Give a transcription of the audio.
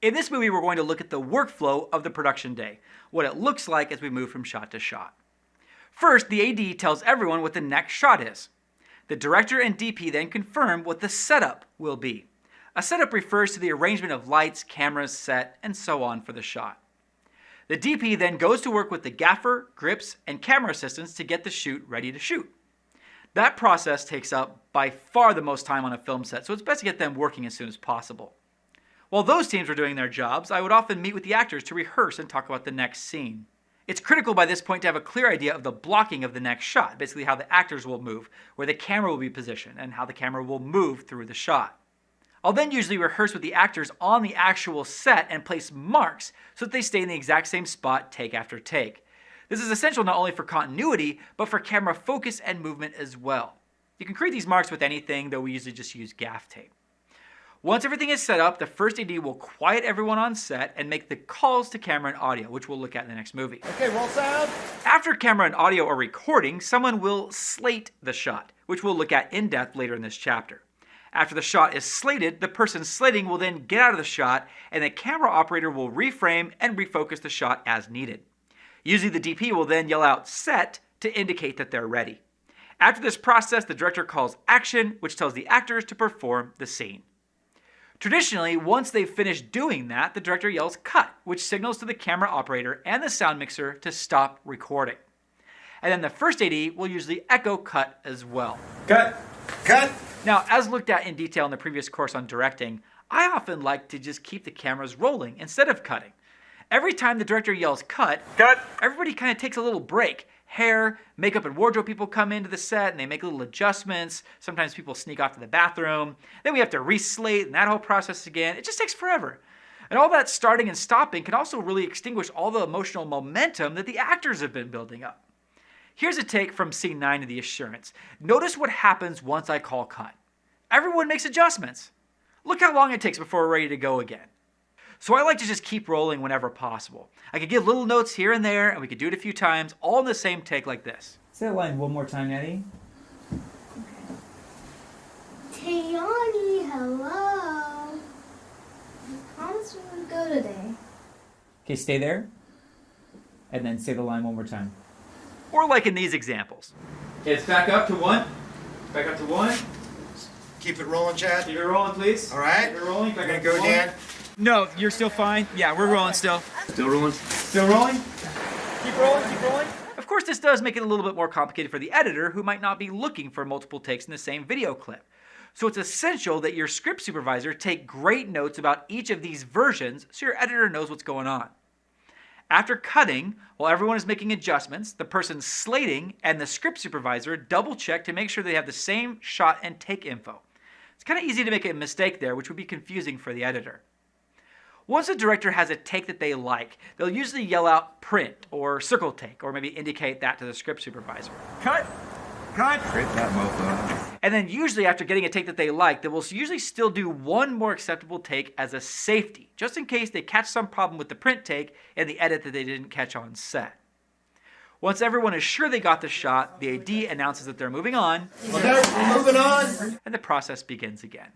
In this movie, we're going to look at the workflow of the production day, what it looks like as we move from shot to shot. First, the AD tells everyone what the next shot is. The director and DP then confirm what the setup will be. A setup refers to the arrangement of lights, cameras, set, and so on for the shot. The DP then goes to work with the gaffer, grips, and camera assistants to get the shoot ready to shoot. That process takes up by far the most time on a film set, so it's best to get them working as soon as possible. While those teams were doing their jobs, I would often meet with the actors to rehearse and talk about the next scene. It's critical by this point to have a clear idea of the blocking of the next shot, basically how the actors will move, where the camera will be positioned, and how the camera will move through the shot. I'll then usually rehearse with the actors on the actual set and place marks so that they stay in the exact same spot take after take. This is essential not only for continuity, but for camera focus and movement as well. You can create these marks with anything, though we usually just use gaff tape. Once everything is set up, the first AD will quiet everyone on set and make the calls to camera and audio, which we'll look at in the next movie. Okay, roll sound. After camera and audio are recording, someone will slate the shot, which we'll look at in depth later in this chapter. After the shot is slated, the person slating will then get out of the shot, and the camera operator will reframe and refocus the shot as needed. Usually the DP will then yell out "set" to indicate that they're ready. After this process, the director calls action, which tells the actors to perform the scene. Traditionally, once they've finished doing that, the director yells cut, which signals to the camera operator and the sound mixer to stop recording. And then the first AD will usually echo cut as well. Cut. Cut. Now, as looked at in detail in the previous course on directing, I often like to just keep the cameras rolling instead of cutting. Every time the director yells cut, everybody kind of takes a little break. Hair, makeup, and wardrobe people come into the set and they make little adjustments. Sometimes people sneak off to the bathroom. Then we have to reslate and that whole process again. It just takes forever. And all that starting and stopping can also really extinguish all the emotional momentum that the actors have been building up. Here's a take from scene 9 of The Assurance. Notice what happens once I call cut. Everyone makes adjustments. Look how long it takes before we're ready to go again. So I like to just keep rolling whenever possible. I could give little notes here and there, and we could do it a few times, all in the same take like this. Say that line one more time, Nettie. Tayani, hello. I promised we would go today. Okay, stay there. And then say the line one more time. Or like in these examples. Okay, let's back up to 1. Back up to 1. Keep it rolling, Chad. Keep it rolling, please. All right. Keep it rolling. We're gonna go again. No, you're still fine. Yeah, we're rolling still. Still rolling. Still rolling? Keep rolling, keep rolling. Of course, this does make it a little bit more complicated for the editor who might not be looking for multiple takes in the same video clip. So it's essential that your script supervisor take great notes about each of these versions so your editor knows what's going on. After cutting, while everyone is making adjustments, the person slating and the script supervisor double check to make sure they have the same shot and take info. It's kind of easy to make a mistake there, which would be confusing for the editor. Once the director has a take that they like, they'll usually yell out print or circle take, or maybe indicate that to the script supervisor. Cut! Cut! Print that mofo. And then usually after getting a take that they like, they will usually still do one more acceptable take as a safety, just in case they catch some problem with the print take and the edit that they didn't catch on set. Once everyone is sure they got the shot, the AD announces that they're moving on, Okay, we're moving on. and the process begins again.